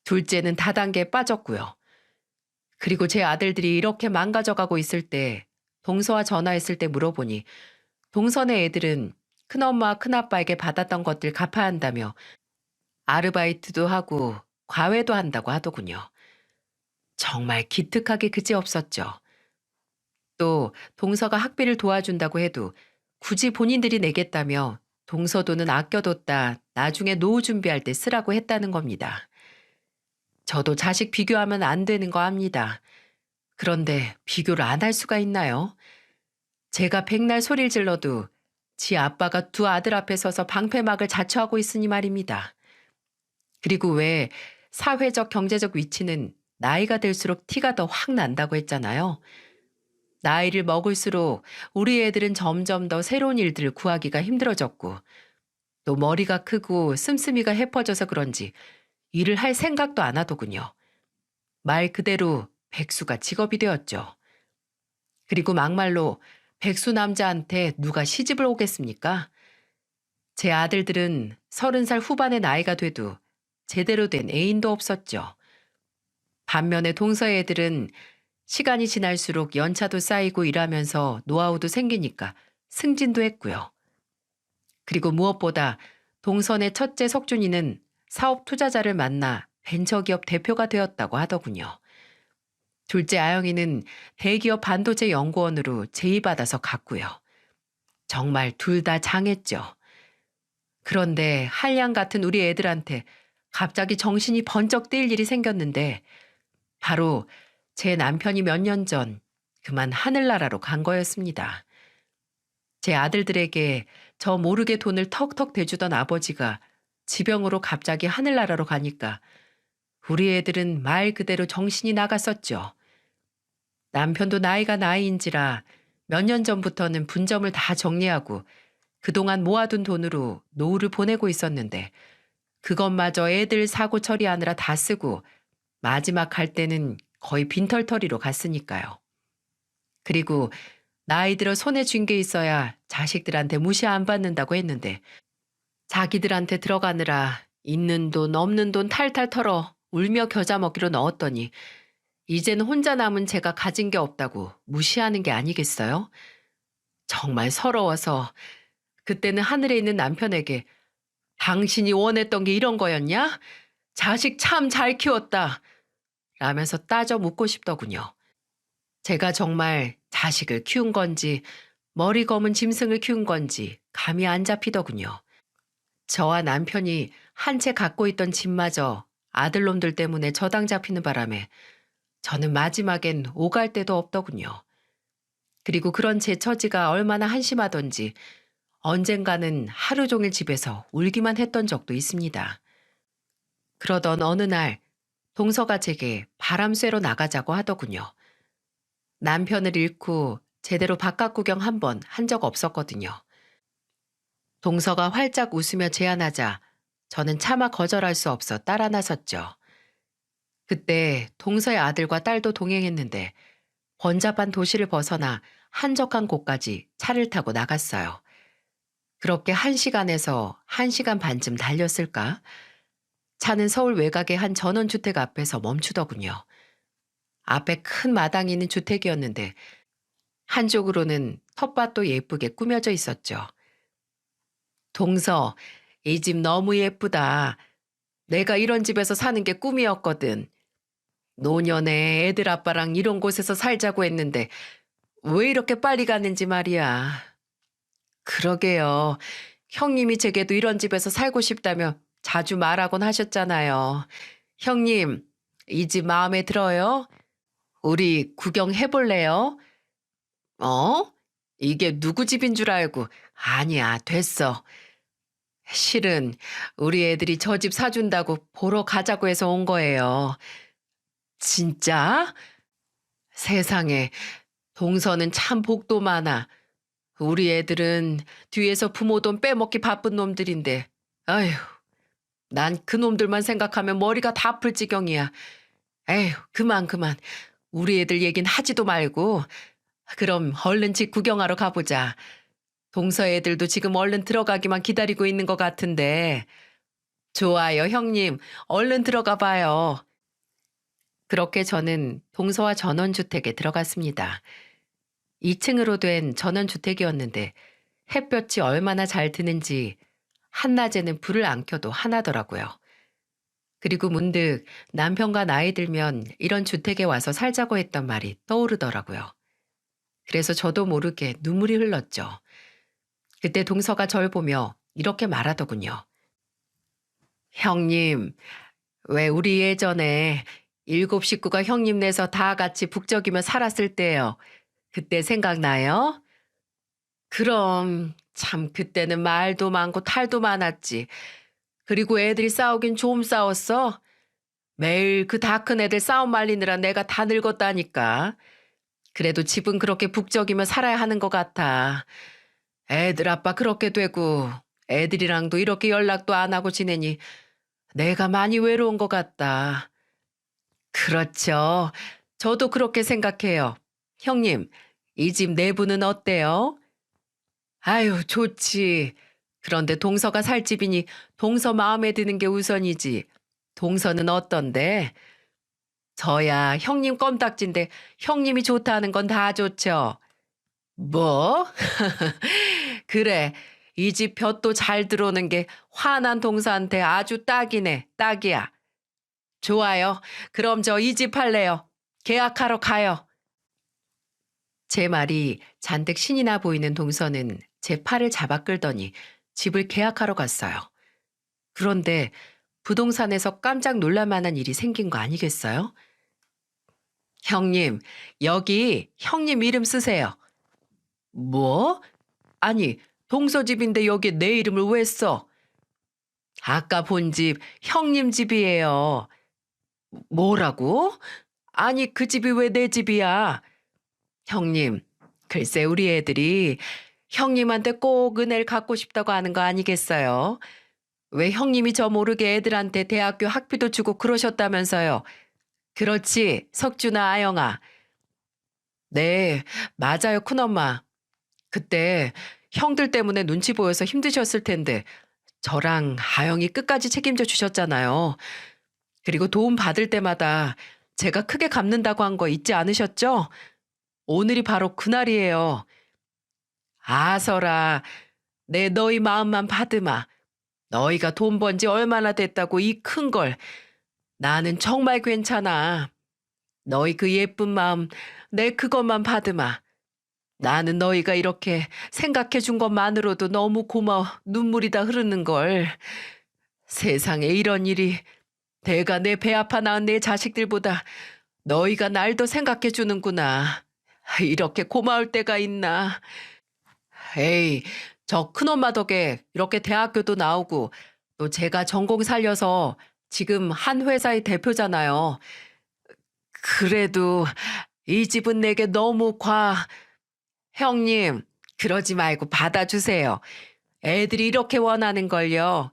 둘째는 다단계에 빠졌고요. 그리고 제 아들들이 이렇게 망가져가고 있을 때 동서와 전화했을 때 물어보니 동서네 애들은 큰엄마와 큰아빠에게 받았던 것들 갚아야 한다며 아르바이트도 하고 과외도 한다고 하더군요. 정말 기특하게 그지없었죠. 또 동서가 학비를 도와준다고 해도 굳이 본인들이 내겠다며 동서 돈은 아껴뒀다 나중에 노후 준비할 때 쓰라고 했다는 겁니다. 저도 자식 비교하면 안 되는 거 압니다. 그런데 비교를 안 할 수가 있나요? 제가 백날 소리를 질러도 지 아빠가 두 아들 앞에 서서 방패막을 자처하고 있으니 말입니다. 그리고 왜 사회적 경제적 위치는 나이가 들수록 티가 더 확 난다고 했잖아요. 나이를 먹을수록 우리 애들은 점점 더 새로운 일들을 구하기가 힘들어졌고 또 머리가 크고 씀씀이가 해퍼져서 그런지 일을 할 생각도 안 하더군요. 말 그대로 백수가 직업이 되었죠. 그리고 막말로 백수 남자한테 누가 시집을 오겠습니까? 제 아들들은 30살 후반의 나이가 돼도 제대로 된 애인도 없었죠. 반면에 동서의 애들은 시간이 지날수록 연차도 쌓이고 일하면서 노하우도 생기니까 승진도 했고요. 그리고 무엇보다 동선의 첫째 석준이는 사업 투자자를 만나 벤처기업 대표가 되었다고 하더군요. 둘째 아영이는 대기업 반도체 연구원으로 제의받아서 갔고요. 정말 둘 다 장했죠. 그런데 한량 같은 우리 애들한테 갑자기 정신이 번쩍 뜨일 일이 생겼는데 바로 제 남편이 몇 년 전 그만 하늘나라로 간 거였습니다. 제 아들들에게 저 모르게 돈을 턱턱 대주던 아버지가 지병으로 갑자기 하늘나라로 가니까 우리 애들은 말 그대로 정신이 나갔었죠. 남편도 나이가 나이인지라 몇 년 전부터는 분점을 다 정리하고 그동안 모아둔 돈으로 노후를 보내고 있었는데 그것마저 애들 사고 처리하느라 다 쓰고 마지막 갈 때는 거의 빈털터리로 갔으니까요. 그리고 나이 들어 손에 쥔 게 있어야 자식들한테 무시 안 받는다고 했는데 자기들한테 들어가느라 있는 돈 없는 돈 탈탈 털어 울며 겨자 먹기로 넣었더니 이제는 혼자 남은 제가 가진 게 없다고 무시하는 게 아니겠어요? 정말 서러워서 그때는 하늘에 있는 남편에게 당신이 원했던 게 이런 거였냐? 자식 참 잘 키웠다. 라면서 따져 묻고 싶더군요. 제가 정말 자식을 키운 건지 머리 검은 짐승을 키운 건지 감이 안 잡히더군요. 저와 남편이 한 채 갖고 있던 집마저 아들놈들 때문에 저당 잡히는 바람에 저는 마지막엔 오갈 데도 없더군요. 그리고 그런 제 처지가 얼마나 한심하던지 언젠가는 하루 종일 집에서 울기만 했던 적도 있습니다. 그러던 어느 날 동서가 제게 바람 쐬러 나가자고 하더군요. 남편을 잃고 제대로 바깥 구경 한 번 한 적 없었거든요. 동서가 활짝 웃으며 제안하자 저는 차마 거절할 수 없어 따라 나섰죠. 그때 동서의 아들과 딸도 동행했는데 번잡한 도시를 벗어나 한적한 곳까지 차를 타고 나갔어요. 그렇게 1시간에서 1시간 반쯤 달렸을까? 차는 서울 외곽의 한 전원주택 앞에서 멈추더군요. 앞에 큰 마당이 있는 주택이었는데 한쪽으로는 텃밭도 예쁘게 꾸며져 있었죠. 동서, 이 집 너무 예쁘다. 내가 이런 집에서 사는 게 꿈이었거든. 노년에 애들 아빠랑 이런 곳에서 살자고 했는데 왜 이렇게 빨리 갔는지 말이야. 그러게요. 형님이 제게도 이런 집에서 살고 싶다며 자주 말하곤 하셨잖아요. 형님, 이 집 마음에 들어요? 우리 구경해 볼래요? 어? 이게 누구 집인 줄 알고. 아니야, 됐어. 실은 우리 애들이 저 집 사준다고 보러 가자고 해서 온 거예요. 진짜? 세상에, 동서는 참 복도 많아. 우리 애들은 뒤에서 부모 돈 빼먹기 바쁜 놈들인데, 아휴, 난 그 놈들만 생각하면 머리가 다 아플 지경이야. 에휴, 그만. 우리 애들 얘긴 하지도 말고. 그럼 얼른 집 구경하러 가보자. 동서 애들도 지금 얼른 들어가기만 기다리고 있는 것 같은데. 좋아요, 형님. 얼른 들어가 봐요. 그렇게 저는 동서와 전원주택에 들어갔습니다. 2층으로 된 전원주택이었는데 햇볕이 얼마나 잘 드는지 한낮에는 불을 안 켜도 하나더라고요. 그리고 문득 남편과 나이 들면 이런 주택에 와서 살자고 했던 말이 떠오르더라고요. 그래서 저도 모르게 눈물이 흘렀죠. 그때 동서가 절 보며 이렇게 말하더군요. 형님, 왜 우리 예전에 7식구가 형님 내서 다 같이 북적이며 살았을 때요. 그때 생각나요? 그럼 참 그때는 말도 많고 탈도 많았지. 그리고 애들이 싸우긴 좀 싸웠어. 매일 그 다 큰 애들 싸움 말리느라 내가 다 늙었다니까. 그래도 집은 그렇게 북적이며 살아야 하는 것 같아. 애들 아빠 그렇게 되고 애들이랑도 이렇게 연락도 안 하고 지내니 내가 많이 외로운 것 같다. 그렇죠. 저도 그렇게 생각해요. 형님, 이 집 내부는 어때요? 아유, 좋지. 그런데 동서가 살 집이니 동서 마음에 드는 게 우선이지. 동서는 어떤데? 저야 형님 껌딱지인데 형님이 좋다는 건 다 좋죠. 뭐? 그래. 이 집 볕도 잘 들어오는 게 화난 동서한테 아주 딱이네. 딱이야. 좋아요. 그럼 저 이 집 할래요. 계약하러 가요. 제 말이 잔뜩 신이 나 보이는 동서는 제 팔을 잡아 끌더니 집을 계약하러 갔어요. 그런데 부동산에서 깜짝 놀랄 만한 일이 생긴 거 아니겠어요? 형님, 여기 형님 이름 쓰세요. 뭐? 아니, 동서 집인데 여기 내 이름을 왜 써? 아까 본 집 형님 집이에요. 뭐라고? 아니, 그 집이 왜 내 집이야? 형님, 글쎄 우리 애들이 형님한테 꼭 은혜를 갚고 싶다고 하는 거 아니겠어요? 왜 형님이 저 모르게 애들한테 대학교 학비도 주고 그러셨다면서요? 그렇지, 석준아, 아영아. 네, 맞아요, 큰엄마. 그때 형들 때문에 눈치 보여서 힘드셨을 텐데 저랑 아영이 끝까지 책임져 주셨잖아요. 그리고 도움 받을 때마다 제가 크게 갚는다고 한 거 잊지 않으셨죠? 오늘이 바로 그날이에요. 아서라, 내 너희 마음만 받으마. 너희가 돈 번지 얼마나 됐다고 이 큰 걸. 나는 정말 괜찮아. 너희 그 예쁜 마음, 내 그것만 받으마. 나는 너희가 이렇게 생각해 준 것만으로도 너무 고마워. 눈물이 다 흐르는 걸. 세상에 이런 일이 내가 내 배 아파 낳은 내 자식들보다 너희가 날 더 생각해 주는구나. 이렇게 고마울 때가 있나. 에이, 저 큰엄마 덕에 이렇게 대학교도 나오고 또 제가 전공 살려서 지금 한 회사의 대표잖아요. 그래도 이 집은 내게 너무 형님, 그러지 말고 받아주세요. 애들이 이렇게 원하는 걸요.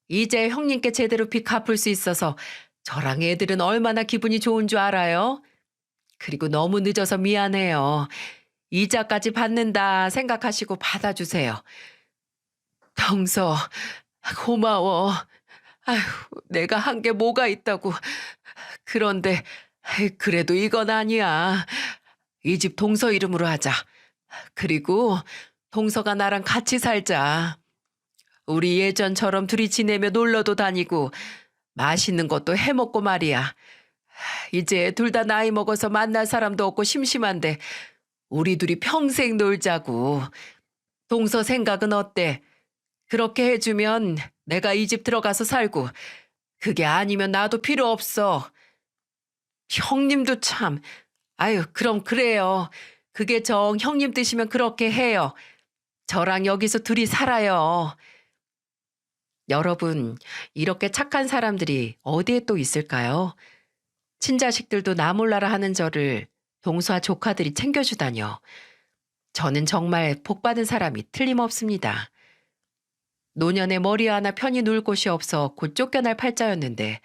이제 형님께 제대로 빚 갚을 수 있어서 저랑 애들은 얼마나 기분이 좋은 줄 알아요? 그리고 너무 늦어서 미안해요. 이자까지 받는다 생각하시고 받아주세요. 동서, 고마워. 아휴, 내가 한 게 뭐가 있다고. 그런데 그래도 이건 아니야. 이 집 동서 이름으로 하자. 그리고 동서가 나랑 같이 살자. 우리 예전처럼 둘이 지내며 놀러도 다니고 맛있는 것도 해먹고 말이야. 이제 둘 다 나이 먹어서 만날 사람도 없고 심심한데 우리 둘이 평생 놀자고. 동서 생각은 어때? 그렇게 해주면 내가 이 집 들어가서 살고 그게 아니면 나도 필요 없어. 형님도 참. 아유, 그럼 그래요. 그게 정 형님 뜻이면 그렇게 해요. 저랑 여기서 둘이 살아요. 여러분, 이렇게 착한 사람들이 어디에 또 있을까요? 친자식들도 나 몰라라 하는 저를 동서와 조카들이 챙겨주다뇨. 저는 정말 복받은 사람이 틀림없습니다. 노년에 머리 하나 편히 누울 곳이 없어 곧 쫓겨날 팔자였는데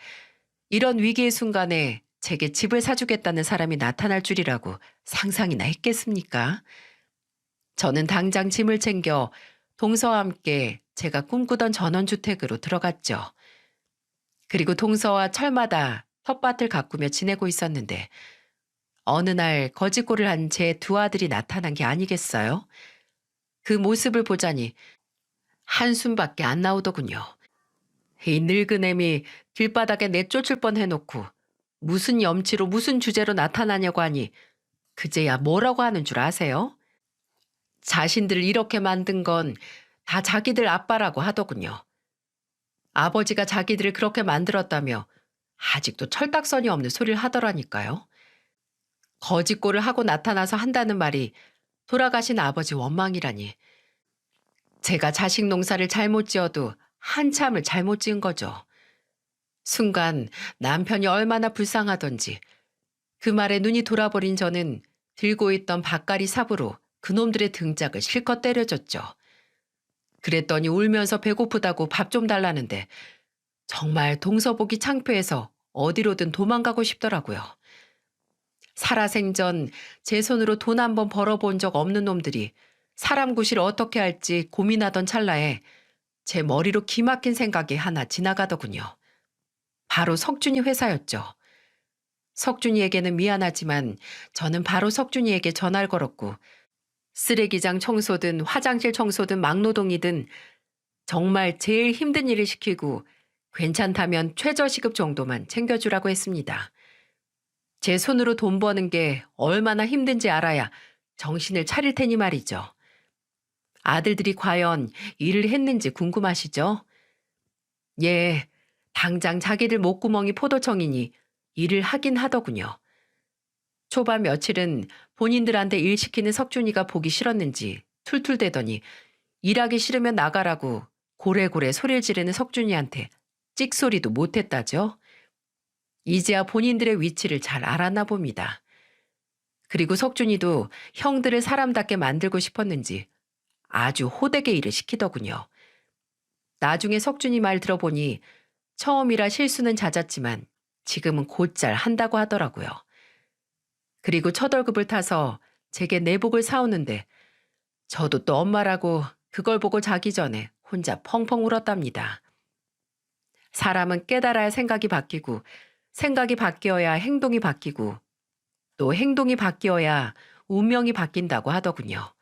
이런 위기의 순간에 제게 집을 사주겠다는 사람이 나타날 줄이라고 상상이나 했겠습니까? 저는 당장 짐을 챙겨 동서와 함께 제가 꿈꾸던 전원주택으로 들어갔죠. 그리고 동서와 철마다 텃밭을 가꾸며 지내고 있었는데 어느 날 거지꼴을 한 제 두 아들이 나타난 게 아니겠어요? 그 모습을 보자니 한숨밖에 안 나오더군요. 이 늙은 애미 길바닥에 내쫓을 뻔 해놓고 무슨 염치로 무슨 주제로 나타나냐고 하니 그제야 뭐라고 하는 줄 아세요? 자신들을 이렇게 만든 건 다 자기들 아빠라고 하더군요. 아버지가 자기들을 그렇게 만들었다며 아직도 철딱서니 없는 소리를 하더라니까요. 거짓골을 하고 나타나서 한다는 말이 돌아가신 아버지 원망이라니. 제가 자식 농사를 잘못 지어도 한참을 잘못 지은 거죠. 순간 남편이 얼마나 불쌍하던지 그 말에 눈이 돌아버린 저는 들고 있던 밭갈이 삽으로 그놈들의 등짝을 실컷 때려줬죠. 그랬더니 울면서 배고프다고 밥 좀 달라는데 정말 동서보기 창피해서 어디로든 도망가고 싶더라고요. 살아생전 제 손으로 돈 한 번 벌어본 적 없는 놈들이 사람 구실 어떻게 할지 고민하던 찰나에 제 머리로 기막힌 생각이 하나 지나가더군요. 바로 석준이 회사였죠. 석준이에게는 미안하지만 저는 바로 석준이에게 전화를 걸었고 쓰레기장 청소든 화장실 청소든 막노동이든 정말 제일 힘든 일을 시키고 괜찮다면 최저시급 정도만 챙겨주라고 했습니다. 제 손으로 돈 버는 게 얼마나 힘든지 알아야 정신을 차릴 테니 말이죠. 아들들이 과연 일을 했는지 궁금하시죠? 예, 당장 자기들 목구멍이 포도청이니 일을 하긴 하더군요. 초반 며칠은 본인들한테 일 시키는 석준이가 보기 싫었는지 툴툴대더니 일하기 싫으면 나가라고 고래고래 소리를 지르는 석준이한테 찍소리도 못했다죠. 이제야 본인들의 위치를 잘 알았나 봅니다. 그리고 석준이도 형들을 사람답게 만들고 싶었는지 아주 호되게 일을 시키더군요. 나중에 석준이 말 들어보니 처음이라 실수는 잦았지만 지금은 곧잘 한다고 하더라고요. 그리고 첫 월급을 타서 제게 내복을 사오는데 저도 또 엄마라고 그걸 보고 자기 전에 혼자 펑펑 울었답니다. 사람은 깨달아야 생각이 바뀌고 생각이 바뀌어야 행동이 바뀌고 또 행동이 바뀌어야 운명이 바뀐다고 하더군요.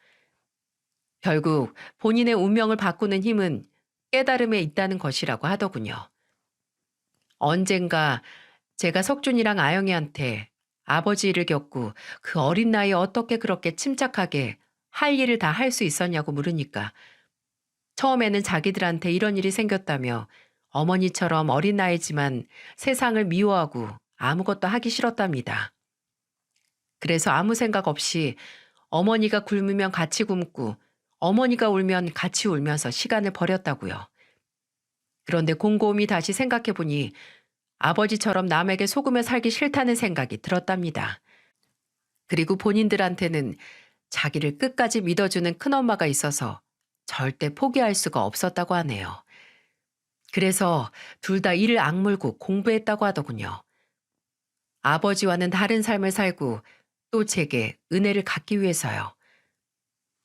결국 본인의 운명을 바꾸는 힘은 깨달음에 있다는 것이라고 하더군요. 언젠가 제가 석준이랑 아영이한테 아버지 일을 겪고 그 어린 나이에 어떻게 그렇게 침착하게 할 일을 다 할 수 있었냐고 물으니까 처음에는 자기들한테 이런 일이 생겼다며 어머니처럼 어린 나이지만 세상을 미워하고 아무것도 하기 싫었답니다. 그래서 아무 생각 없이 어머니가 굶으면 같이 굶고 어머니가 울면 같이 울면서 시간을 버렸다고요. 그런데 곰곰이 다시 생각해보니 아버지처럼 남에게 속으며 살기 싫다는 생각이 들었답니다. 그리고 본인들한테는 자기를 끝까지 믿어주는 큰엄마가 있어서 절대 포기할 수가 없었다고 하네요. 그래서 둘 다 이를 악물고 공부했다고 하더군요. 아버지와는 다른 삶을 살고 또 제게 은혜를 갚기 위해서요.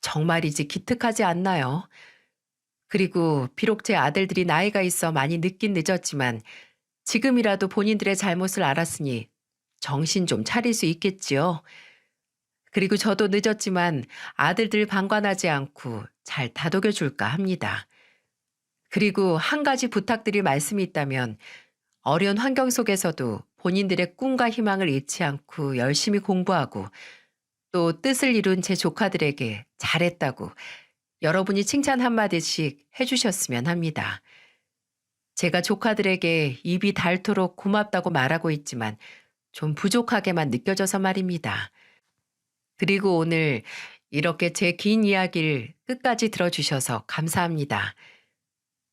정말이지 기특하지 않나요? 그리고 비록 제 아들들이 나이가 있어 많이 늦긴 늦었지만 지금이라도 본인들의 잘못을 알았으니 정신 좀 차릴 수 있겠지요. 그리고 저도 늦었지만 아들들 방관하지 않고 잘 다독여 줄까 합니다. 그리고 한 가지 부탁드릴 말씀이 있다면 어려운 환경 속에서도 본인들의 꿈과 희망을 잃지 않고 열심히 공부하고 또 뜻을 이룬 제 조카들에게 잘했다고 여러분이 칭찬 한마디씩 해주셨으면 합니다. 제가 조카들에게 입이 닳도록 고맙다고 말하고 있지만 좀 부족하게만 느껴져서 말입니다. 그리고 오늘 이렇게 제 긴 이야기를 끝까지 들어주셔서 감사합니다.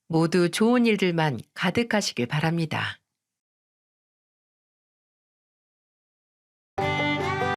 모두 좋은 일들만 가득하시길 바랍니다.